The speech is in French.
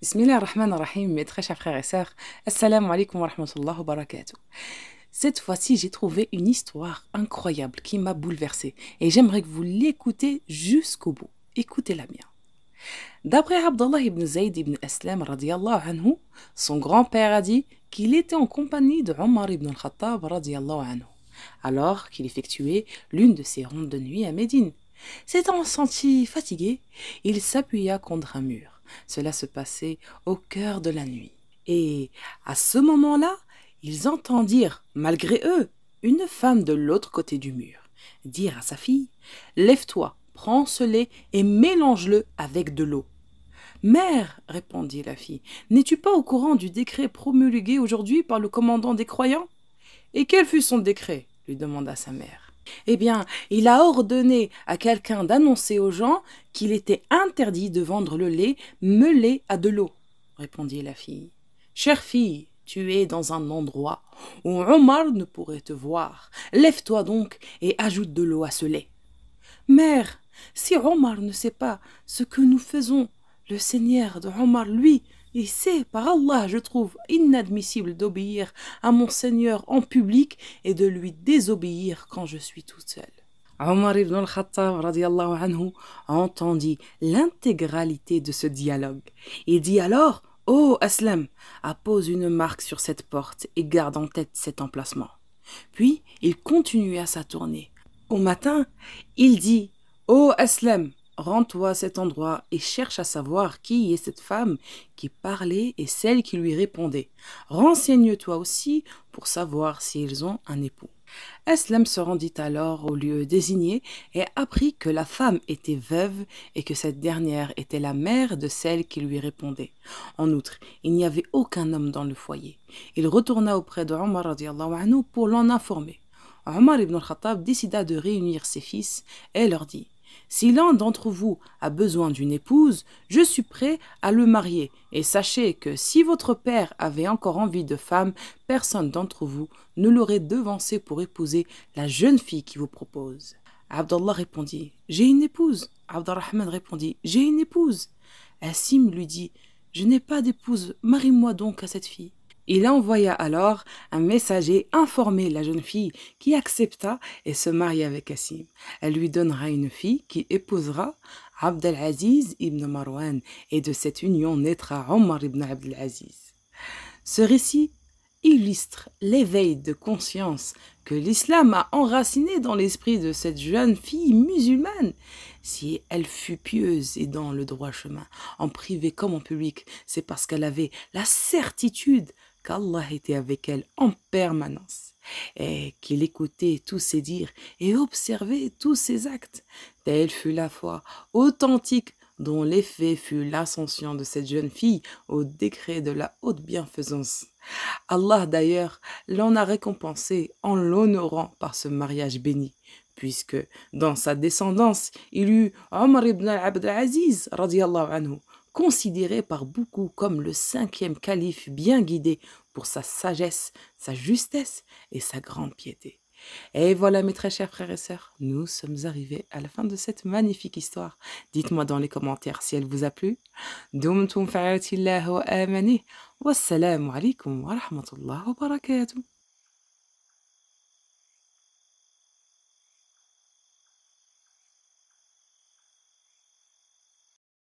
Bismillah ar-Rahman ar-Rahim, mes très chers frères et sœurs. Assalamu alaikum wa rahmatullahi wa barakatuh. Cette fois-ci, j'ai trouvé une histoire incroyable qui m'a bouleversée et j'aimerais que vous l'écoutez jusqu'au bout. Écoutez-la bien. D'après Abdullah ibn Zayd ibn Aslam radiyallahu anhu, son grand-père a dit qu'il était en compagnie de Omar ibn al-Khattab radiyallahu anhu, alors qu'il effectuait l'une de ses rondes de nuit à Médine. S'étant senti fatigué, il s'appuya contre un mur. Cela se passait au cœur de la nuit. Et à ce moment-là, ils entendirent, malgré eux, une femme de l'autre côté du mur dire à sa fille: Lève-toi, prends ce lait et mélange-le avec de l'eau. Mère, répondit la fille, n'es-tu pas au courant du décret promulgué aujourd'hui par le commandant des croyants? Et quel fut son décret? Lui demanda sa mère. Eh bien, il a ordonné à quelqu'un d'annoncer aux gens qu'il était interdit de vendre le lait meulé à de l'eau, répondit la fille. Chère fille, tu es dans un endroit où Omar ne pourrait te voir. Lève-toi donc et ajoute de l'eau à ce lait. Mère, si Omar ne sait pas ce que nous faisons, le Seigneur de Omar, lui, et c'est, par Allah, je trouve inadmissible d'obéir à mon Seigneur en public et de lui désobéir quand je suis toute seule. Omar ibn al-Khattab radiallahu anhu entendit l'intégralité de ce dialogue. Il dit alors: Ô Aslam, appose une marque sur cette porte et garde en tête cet emplacement. Puis il continua sa tournée. Au matin, il dit: Ô Aslam, rends-toi à cet endroit et cherche à savoir qui est cette femme qui parlait et celle qui lui répondait. Renseigne-toi aussi pour savoir s'ils ont un époux. Aslam se rendit alors au lieu désigné et apprit que la femme était veuve et que cette dernière était la mère de celle qui lui répondait. En outre, il n'y avait aucun homme dans le foyer. Il retourna auprès de Omar radiallahu anhu pour l'en informer. Omar ibn al-Khattab décida de réunir ses fils et leur dit: Si l'un d'entre vous a besoin d'une épouse, je suis prêt à le marier, et sachez que si votre père avait encore envie de femme, personne d'entre vous ne l'aurait devancé pour épouser la jeune fille qui vous propose. Abdallah répondit: J'ai une épouse. Abdurrahman répondit: J'ai une épouse. Assim lui dit: Je n'ai pas d'épouse, marie-moi donc à cette fille. Il envoya alors un messager informer la jeune fille qui accepta et se maria avec Assim. Elle lui donnera une fille qui épousera Abdelaziz ibn Marwan et de cette union naîtra Omar ibn Abdelaziz. Ce récit illustre l'éveil de conscience que l'islam a enraciné dans l'esprit de cette jeune fille musulmane. Si elle fut pieuse et dans le droit chemin, en privé comme en public, c'est parce qu'elle avait la certitude qu'Allah était avec elle en permanence et qu'il écoutait tous ses dires et observait tous ses actes. Telle fut la foi authentique dont l'effet fut l'ascension de cette jeune fille au décret de la haute bienfaisance. Allah d'ailleurs l'en a récompensé en l'honorant par ce mariage béni, puisque dans sa descendance il eut Omar ibn Abdelaziz radiallahu anhu, considéré par beaucoup comme le 5e calife bien guidé pour sa sagesse, sa justesse et sa grande piété. Et voilà mes très chers frères et sœurs, nous sommes arrivés à la fin de cette magnifique histoire. Dites-moi dans les commentaires si elle vous a plu. Dumtum fa'atillah wa amani. Wassalamu alaikum wa rahmatullahi wa barakatuh.